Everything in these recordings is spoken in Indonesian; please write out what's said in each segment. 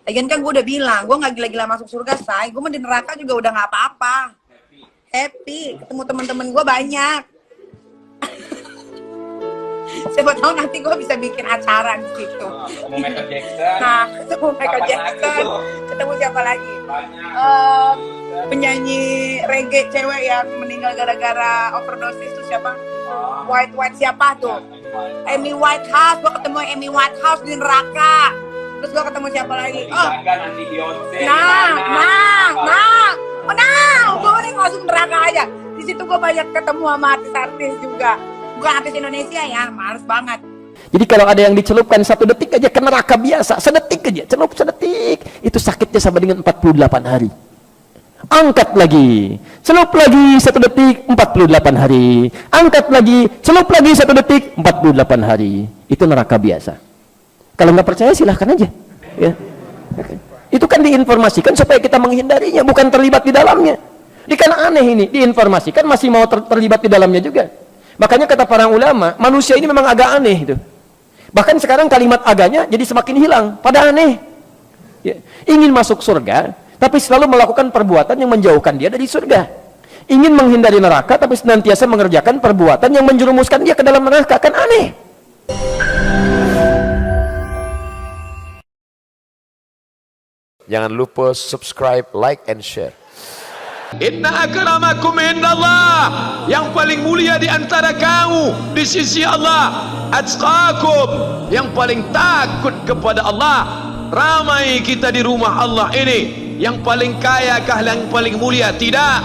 Lagian kan gue udah bilang, gue nggak gila-gila masuk surga, say. Gue mah di neraka juga udah nggak apa-apa. Happy, ketemu teman-teman gue banyak. Siapa tahu nanti gue bisa bikin acara di situ. Ketemu Michael Jackson. Nah, ketemu Michael Kapan Jackson. lagi tuh? Ketemu siapa lagi? Banyak. Penyanyi reggae cewek yang meninggal gara-gara overdosis tuh siapa? White siapa tuh? Amy Whitehouse. Gue ketemu Amy Whitehouse di neraka. Terus gue ketemu siapa lagi? Oh, Nanti Beyonce. gue mending masuk neraka aja. Di situ gue banyak ketemu sama artis-artis juga. Bukan artis Indonesia ya, males banget. Jadi kalau ada yang dicelupkan 1 detik aja ke neraka biasa, sedetik aja, celup sedetik, itu sakitnya sama dengan 48 hari. Angkat lagi, celup lagi 1 detik, 48 hari. Angkat lagi, celup lagi 1 detik, 48 hari. Itu neraka biasa. Kalau nggak percaya silahkan aja. Ya. Itu kan diinformasikan supaya kita menghindarinya, bukan terlibat di dalamnya. Ini kan aneh ini, diinformasikan masih mau terlibat di dalamnya juga. Makanya kata para ulama, manusia ini memang agak aneh itu. Bahkan sekarang kalimat aganya jadi semakin hilang, pada aneh. Ya. Ingin masuk surga, tapi selalu melakukan perbuatan yang menjauhkan dia dari surga. Ingin menghindari neraka, tapi senantiasa mengerjakan perbuatan yang menjerumuskan dia ke dalam neraka, kan aneh. Jangan lupa subscribe, like, and share. Inna akramakum indallah, yang paling mulia di antara kamu di sisi Allah, atqakum, yang paling takut kepada Allah. Ramai kita di rumah Allah ini, yang paling kaya kah yang paling mulia? Tidak.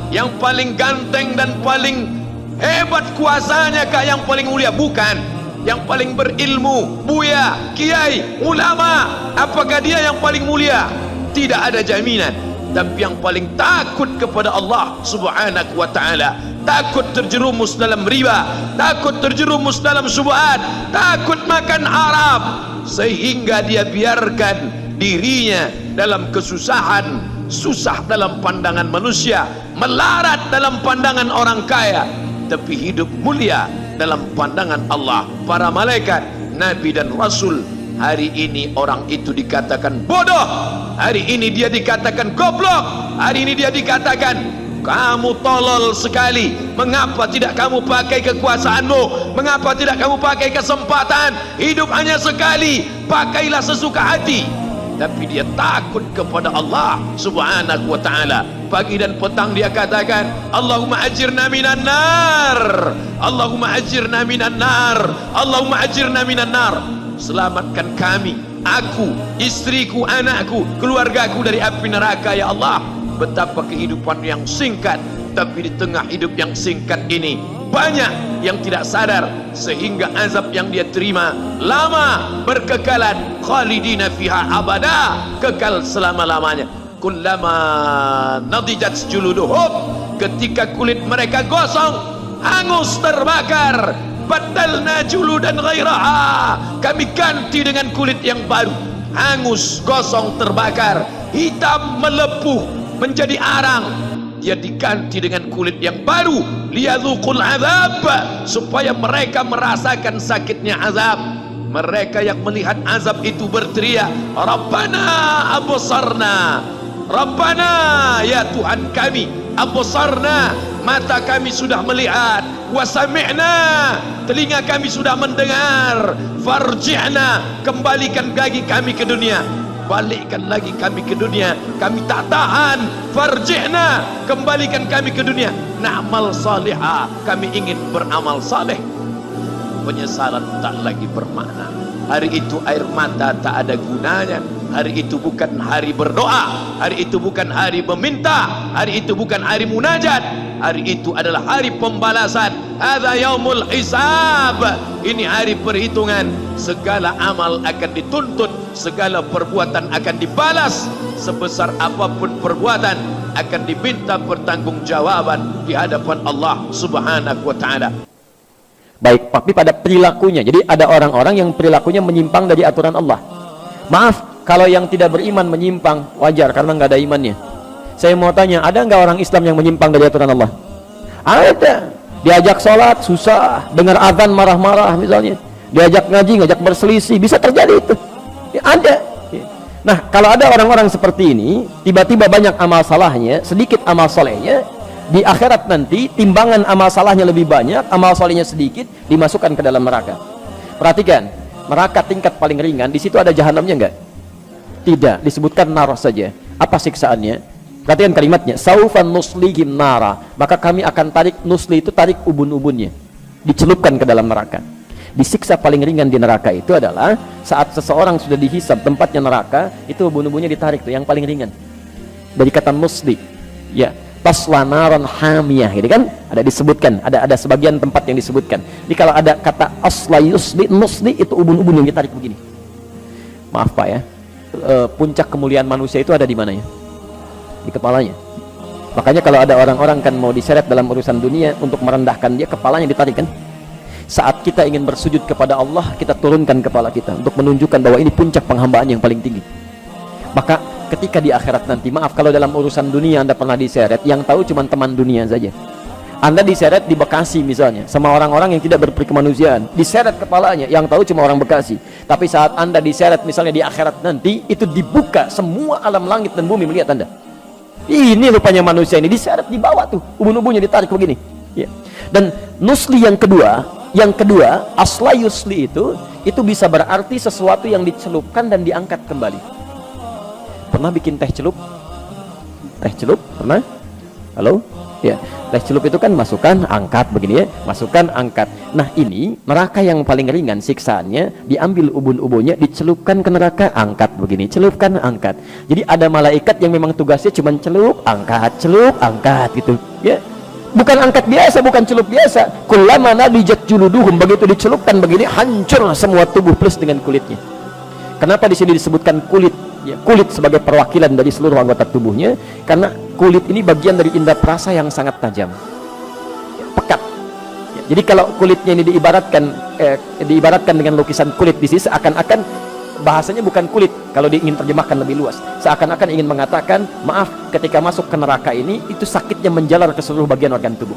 Yang paling ganteng dan paling hebat kuasanya kah yang paling mulia? Bukan. Yang paling berilmu, buya, kiai, ulama, apakah dia yang paling mulia? Tidak ada jaminan. Tapi yang paling takut kepada Allah subhanahu wa ta'ala, takut terjerumus dalam riba, takut terjerumus dalam syubhat, takut makan haram, sehingga dia biarkan dirinya dalam kesusahan, susah dalam pandangan manusia, melarat dalam pandangan orang kaya, tapi hidup mulia dalam pandangan Allah, para malaikat, nabi dan rasul. Hari ini orang itu dikatakan bodoh, hari ini dia dikatakan goblok, hari ini dia dikatakan kamu tolol sekali. Mengapa tidak kamu pakai kekuasaanmu? Mengapa tidak kamu pakai kesempatan? Hidup hanya sekali, pakailah sesuka hati. Tapi dia takut kepada Allah subhanahu wa ta'ala. Pagi dan petang dia katakan, Allahumma ajirna minan nar, Allahumma ajirna minan nar, Allahumma ajirna minan nar. Selamatkan kami, aku, istriku, anakku, keluargaku dari api neraka ya Allah. Betapa kehidupan yang singkat, tapi di tengah hidup yang singkat ini banyak yang tidak sadar, sehingga azab yang dia terima lama, berkekalan, khalidina fiha abada, kekal selama-lamanya. Kullama nadijat juluduhum, ketika kulit mereka gosong, hangus, terbakar, badalna juludan ghairaha, kami ganti dengan kulit yang baru, hangus, gosong, terbakar, hitam, melepuh, menjadi arang. Dia diganti dengan kulit yang baru, liyadzuqul azab, supaya mereka merasakan sakitnya azab. Mereka yang melihat azab itu berteriak, Rabbana absarna, Rabbana, ya Tuhan kami, absarna, mata kami sudah melihat, wa sami'na, telinga kami sudah mendengar, farji'na, kembalikan lagi kami ke dunia, balikkan lagi kami ke dunia, kami tak tahan, farji'na, kembalikan kami ke dunia, na'mal salihah, kami ingin beramal saleh. Penyesalan tak lagi bermakna. Hari itu air mata tak ada gunanya. Hari itu bukan hari berdoa, hari itu bukan hari meminta, hari itu bukan hari munajat, hari itu adalah hari pembalasan. Hadza yaumul hisab, ini hari perhitungan. Segala amal akan dituntut, segala perbuatan akan dibalas. Sebesar apapun perbuatan akan diminta pertanggungjawaban di hadapan Allah subhanahu wa ta'ala. Baik, tapi pada perilakunya. Jadi ada orang-orang yang perilakunya menyimpang dari aturan Allah. Maaf, kalau yang tidak beriman menyimpang, wajar karena nggak ada imannya. Saya mau tanya, ada nggak orang Islam yang menyimpang dari aturan Allah? Ada. Diajak sholat susah, dengar azan marah-marah misalnya, diajak ngaji ngajak berselisih, bisa terjadi itu ya, ada ya. Nah, kalau ada orang-orang seperti ini, tiba-tiba banyak amal salahnya, sedikit amal solehnya, di akhirat nanti timbangan amal salahnya lebih banyak, amal solehnya sedikit, dimasukkan ke dalam neraka. Perhatikan, neraka tingkat paling ringan, di situ ada jahanamnya enggak? Tidak, disebutkan nar saja. Apa siksaannya? Perhatikan kalimatnya, saufan nuslihim nara, maka kami akan tarik, nusli itu tarik ubun-ubunnya, dicelupkan ke dalam neraka. Disiksa paling ringan di neraka itu adalah saat seseorang sudah dihisab tempatnya neraka, itu ubun-ubunnya ditarik tuh, yang paling ringan. Dari kata nusli, ya, tasla naran hamiyah, gitu kan? Ada disebutkan, ada sebagian tempat yang disebutkan. Jadi kalau ada kata asla yusli, nusli, itu ubun-ubun yang ditarik begini. Maaf Pak ya, puncak kemuliaan manusia itu ada di mana ya? Di kepalanya. Makanya kalau ada orang-orang kan mau diseret dalam urusan dunia, untuk merendahkan dia, kepalanya ditarik kan? Saat kita ingin bersujud kepada Allah, kita turunkan kepala kita untuk menunjukkan bahwa ini puncak penghambaan yang paling tinggi. Maka ketika di akhirat nanti, maaf kalau dalam urusan dunia Anda pernah diseret, yang tahu cuma teman dunia saja. Anda diseret di Bekasi misalnya sama orang-orang yang tidak berperikemanusiaan, diseret kepalanya, yang tahu cuma orang Bekasi. Tapi saat Anda diseret misalnya di akhirat nanti, itu dibuka semua alam langit dan bumi melihat Anda. Ini rupanya manusia ini, diseret di bawah tuh, ubun-ubunnya ditarik begini ya. Dan nusli yang kedua, asla yusli itu bisa berarti sesuatu yang dicelupkan dan diangkat kembali. Pernah bikin teh celup? Teh celup? Pernah? Halo? Ya, teh celup itu kan masukkan, angkat begini ya, masukkan, angkat. Nah ini neraka yang paling ringan siksaannya, diambil ubun-ubunnya, dicelupkan ke neraka, angkat begini, celupkan, angkat. Jadi ada malaikat yang memang tugasnya cuma celup, angkat gitu ya. Bukan angkat biasa, bukan celup biasa. Kullama nadijat juluduhum, begitu dicelupkan begini, hancur semua tubuh plus dengan kulitnya. Kenapa di sini disebutkan kulit? Ya, kulit sebagai perwakilan dari seluruh anggota tubuhnya, karena kulit ini bagian dari indera perasa yang sangat tajam, pekat. Ya, jadi kalau kulitnya ini diibaratkan dengan lukisan kulit di sini, seakan-akan bahasanya bukan kulit, kalau ingin terjemahkan lebih luas, seakan-akan ingin mengatakan, maaf, ketika masuk ke neraka ini, itu sakitnya menjalar ke seluruh bagian organ tubuh.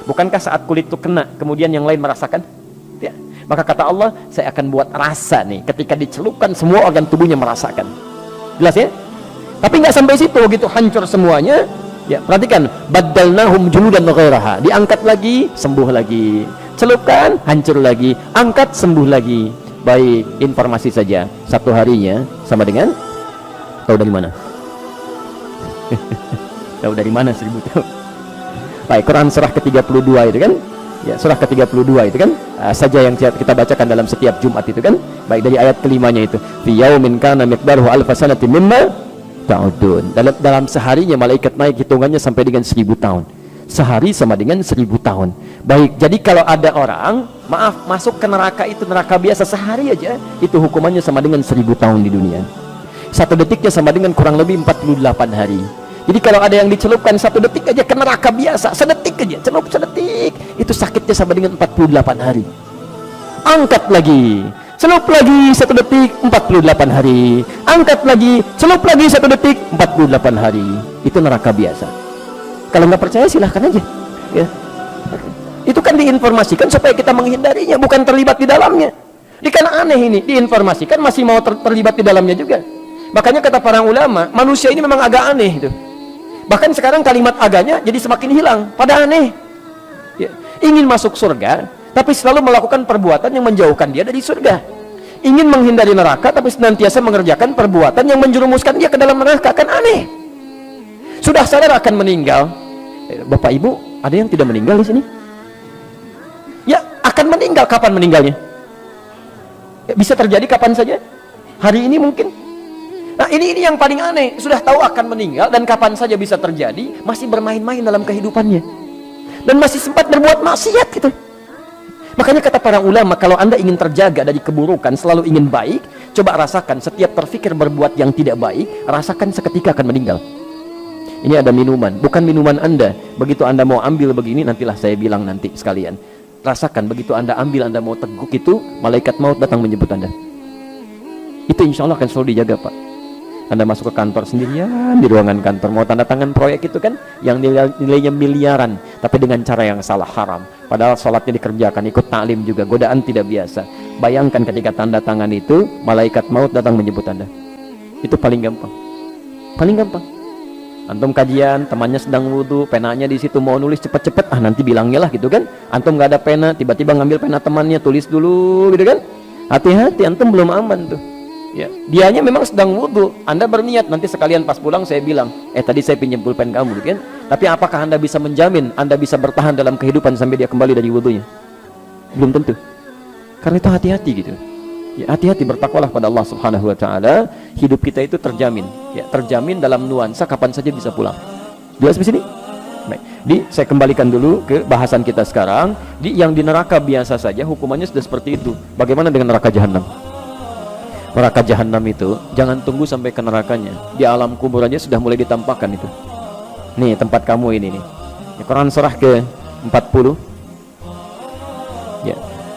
Bukankah saat kulit itu kena, kemudian yang lain merasakan? Ya. Maka kata Allah, saya akan buat rasa nih, ketika dicelupkan semua organ tubuhnya merasakan. Jelas ya? Tapi nggak sampai situ, begitu hancur semuanya. Ya, perhatikan, baddalnahum juludan ghairaha, diangkat lagi, sembuh lagi, celupkan, hancur lagi, angkat, sembuh lagi. Baik, informasi saja, satu harinya sama dengan, tahu dari mana? Tahu dari mana 1000 tahun? Baik, Quran surah ke-32 itu kan? Ya, surah ke-32 itu kan? Saja yang kita bacakan dalam setiap Jumat itu kan? Baik, dari ayat kelimanya itu, fi yaumin kana miqdaruhu alfa sanatin mimma ta'udun. Dalam seharinya malaikat naik hitungannya sampai dengan 1000 tahun. Sehari sama dengan 1000 tahun. Baik, jadi kalau ada orang, maaf, masuk ke neraka itu, neraka biasa sehari aja, itu hukumannya sama dengan 1000 tahun di dunia. Satu detiknya sama dengan kurang lebih 48 hari. Jadi kalau ada yang dicelupkan 1 detik aja ke neraka biasa, sedetik aja, celup sedetik, itu sakitnya sama dengan 48 hari. Angkat lagi, celup lagi 1 detik, 48 hari. Angkat lagi, celup lagi 1 detik, 48 hari. Itu neraka biasa. Kalau nggak percaya silahkan aja ya. Itu kan diinformasikan supaya kita menghindarinya, bukan terlibat di dalamnya. Ini kan aneh ini, diinformasikan masih mau terlibat di dalamnya juga. Makanya kata para ulama, manusia ini memang agak aneh itu. Bahkan sekarang kalimat agaknya jadi semakin hilang, pada aneh ya. Ingin masuk surga tapi selalu melakukan perbuatan yang menjauhkan dia dari surga. Ingin menghindari neraka tapi senantiasa mengerjakan perbuatan yang menjerumuskan dia ke dalam neraka, kan aneh. Sudah sadar akan meninggal, Bapak Ibu, ada yang tidak meninggal di sini? Ya, akan meninggal. Kapan meninggalnya? Ya, bisa terjadi kapan saja. Hari ini mungkin. Nah, ini yang paling aneh. Sudah tahu akan meninggal dan kapan saja bisa terjadi, masih bermain-main dalam kehidupannya. Dan masih sempat berbuat maksiat gitu. Makanya kata para ulama, kalau Anda ingin terjaga dari keburukan, selalu ingin baik, coba rasakan setiap terfikir berbuat yang tidak baik, rasakan seketika akan meninggal. Ini ada minuman, bukan minuman Anda. Begitu Anda mau ambil begini, nantilah saya bilang nanti sekalian. Rasakan, begitu Anda ambil, Anda mau teguk itu, malaikat maut datang menjemput Anda. Itu insya Allah akan selalu dijaga, Pak. Anda masuk ke kantor sendirian, di ruangan kantor, mau tanda tangan proyek itu kan, yang nilainya miliaran, tapi dengan cara yang salah, haram. Padahal sholatnya dikerjakan, ikut taklim juga, godaan tidak biasa. Bayangkan ketika tanda tangan itu, malaikat maut datang menjemput Anda. Itu paling gampang. Paling gampang. Antum kajian, temannya sedang wudhu, penanya di situ mau nulis cepet-cepet, nanti bilangnya lah gitu kan. Antum nggak ada pena, tiba-tiba ngambil pena temannya, tulis dulu gitu kan. Hati-hati, antum belum aman tuh. Ya, dianya memang sedang wudhu, Anda berniat nanti sekalian pas pulang saya bilang, tadi saya pinjam pulpen kamu gitu kan. Tapi apakah Anda bisa menjamin Anda bisa bertahan dalam kehidupan sampai dia kembali dari wudhunya? Belum tentu. Karena itu hati-hati gitu. Ya, hati-hati, bertakwalah pada Allah Subhanahu wa taala. Hidup kita itu terjamin, ya, terjamin dalam nuansa kapan saja bisa pulang. Jelas di sini? Baik. Saya kembalikan dulu ke bahasan kita sekarang. Yang di neraka biasa saja hukumannya sudah seperti itu. Bagaimana dengan neraka jahanam? Neraka jahanam itu jangan tunggu sampai ke nerakanya. Di alam kubur aja sudah mulai ditampakkan itu. Nih tempat kamu ini nih. Quran surah ke 40. Ya.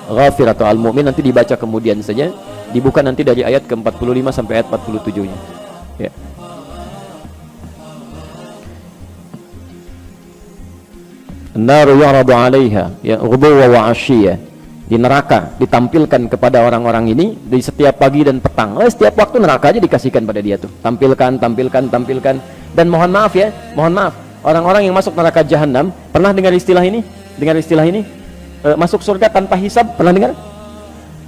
Ghafir atau Al-Mu'min nanti dibaca kemudian saja, dibuka nanti dari ayat ke-45 sampai ayat 47-nya. Ya. An-naru yu'radu 'alaiha ya ghuduwwan wa 'ashiyya. Di neraka ditampilkan kepada orang-orang ini di setiap pagi dan petang. Setiap waktu neraka aja dikasihkan pada dia tuh. Tampilkan. Dan mohon maaf ya, orang-orang yang masuk neraka jahanam pernah dengar istilah ini? Masuk surga tanpa hisab, pernah dengar?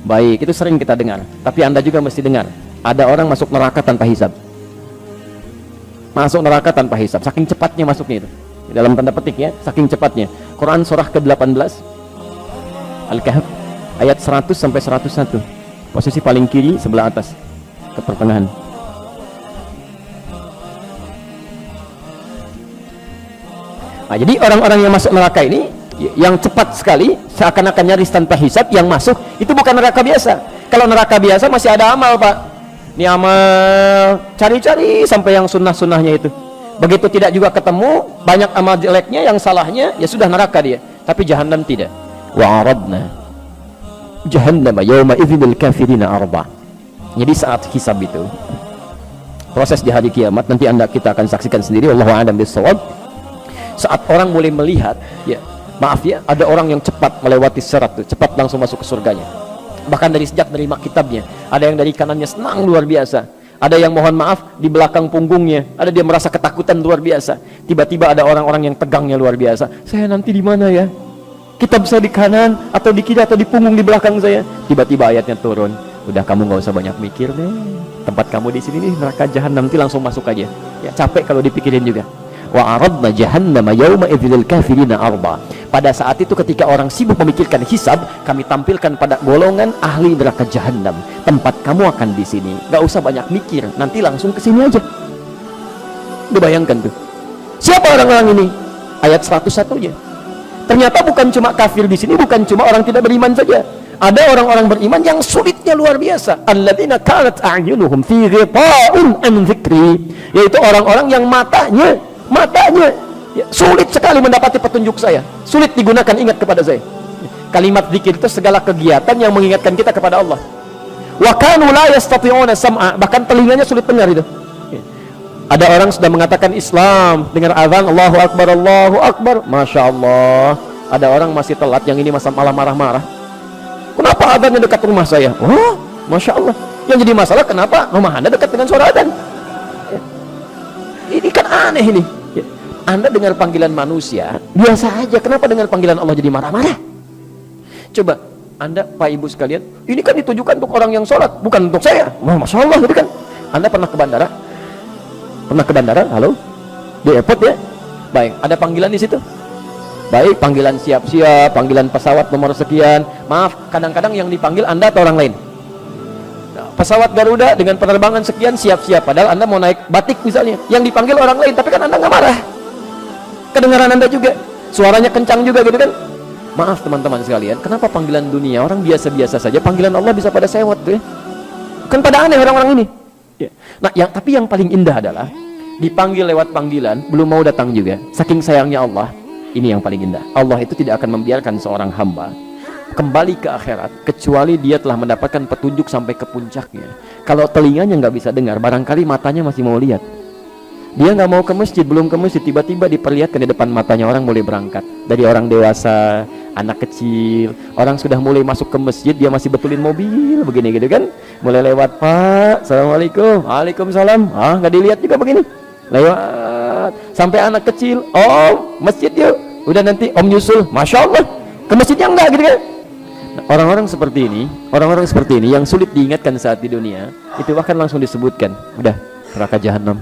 Baik, itu sering kita dengar. Tapi Anda juga mesti dengar, ada orang masuk neraka tanpa hisab. Masuk neraka tanpa hisab, saking cepatnya masuknya itu. Dalam tanda petik ya, saking cepatnya. Quran surah ke-18 Al-Kahf ayat 100 sampai 101. Posisi paling kiri sebelah atas ke pertengahan. Nah, jadi orang-orang yang masuk neraka ini yang cepat sekali, seakan-akan nyaris tanpa hisab, yang masuk itu bukan neraka biasa. Kalau neraka biasa masih ada amal, Pak. Ini amal cari-cari sampai yang sunnah-sunnahnya itu. Begitu tidak juga ketemu, banyak amal jeleknya, yang salahnya, ya sudah neraka dia. Tapi jahanam tidak. Wa aradna jahannama yawma idzil kafirina arba. Jadi saat hisab itu, proses di hari kiamat nanti kita akan saksikan sendiri, wallahu a'lam bissawab. Saat orang mulai melihat, ya maaf ya, ada orang yang cepat melewati sirat tuh, cepat langsung masuk ke surganya. Bahkan dari sejak nerima kitabnya, ada yang dari kanannya senang luar biasa, ada yang mohon maaf di belakang punggungnya, ada dia merasa ketakutan luar biasa. Tiba-tiba ada orang-orang yang tegangnya luar biasa. Saya nanti di mana ya? Kitab saya di kanan atau di kiri atau di punggung di belakang saya. Tiba-tiba ayatnya turun. Udah, kamu nggak usah banyak mikir deh. Tempat kamu di sini nih, neraka jahanam, nanti langsung masuk aja. Ya capek kalau dipikirin juga. Wa aradna jahannama yawma idzil kafirina arba. Pada saat itu ketika orang sibuk memikirkan hisab, kami tampilkan pada golongan ahli neraka jahanam. Tempat kamu akan di sini. Gak usah banyak mikir, nanti langsung ke sini aja. Dibayangkan tuh. Siapa orang-orang ini? Ayat 101-nya. Ternyata bukan cuma kafir di sini, bukan cuma orang tidak beriman saja. Ada orang-orang beriman yang sulitnya luar biasa. Alladzina kanat a'yunuhum fi ghita'in an dzikri. Yaitu orang-orang yang matanya ya, sulit sekali mendapati petunjuk saya, sulit digunakan ingat kepada saya. Kalimat zikir itu segala kegiatan yang mengingatkan kita kepada Allah. Wa kanu la yastati'una sam'a, bahkan telinganya sulit dengar itu. Ada orang sudah mengatakan Islam, dengar azan Allahu Akbar, Masya Allah. Ada orang masih telat, yang ini masa malah marah-marah. Kenapa azannya dekat rumah saya? Oh, Masya Allah. Yang jadi masalah kenapa rumah Anda dekat dengan suara azan? Ini kan aneh ini. Anda dengar panggilan manusia biasa aja, kenapa dengar panggilan Allah jadi marah-marah? Coba Anda, Pak Ibu sekalian, ini kan ditujukan untuk orang yang sholat, bukan untuk saya. Wah, Masya Allah, gitu kan. Anda pernah ke bandara? Halo? Di airport ya? Baik, ada panggilan di situ? Baik, panggilan siap-siap, panggilan pesawat nomor sekian. Maaf, kadang-kadang yang dipanggil Anda atau orang lain? Pesawat Garuda dengan penerbangan sekian siap-siap, padahal Anda mau naik Batik misalnya, yang dipanggil orang lain, tapi kan Anda nggak marah. Kedengaran Anda juga, suaranya kencang juga gitu kan. Maaf teman-teman sekalian, kenapa panggilan dunia orang biasa-biasa saja, panggilan Allah bisa pada sewot tuh ya? Kan pada aneh orang-orang ini ya. Nah, tapi yang paling indah adalah dipanggil lewat panggilan, belum mau datang juga. Saking sayangnya Allah, ini yang paling indah. Allah itu tidak akan membiarkan seorang hamba kembali ke akhirat kecuali dia telah mendapatkan petunjuk sampai ke puncaknya. Kalau telinganya nggak bisa dengar, barangkali matanya masih mau lihat. Dia nggak mau ke masjid, belum ke masjid, tiba-tiba diperlihatkan di depan matanya orang mulai berangkat. Dari orang dewasa, anak kecil, orang sudah mulai masuk ke masjid, dia masih betulin mobil begini gitu kan, mulai lewat, Pak, Assalamualaikum, Waalaikumsalam, nggak dilihat juga begini, lewat, sampai anak kecil, Om, masjid yuk, udah nanti Om nyusul, Masya Allah, ke masjidnya enggak gitu kan. Nah, orang-orang seperti ini yang sulit diingatkan saat di dunia, itu bahkan langsung disebutkan, udah neraka jahanam,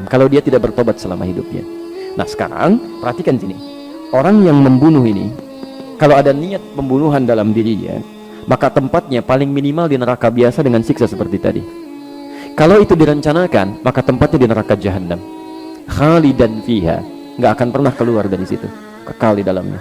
kalau dia tidak bertobat selama hidupnya. Nah sekarang perhatikan sini, orang yang membunuh ini, kalau ada niat pembunuhan dalam dirinya, maka tempatnya paling minimal di neraka biasa dengan siksa seperti tadi. Kalau itu direncanakan, maka tempatnya di neraka jahanam, khalidan fiha, nggak akan pernah keluar dari situ, kekal di dalamnya.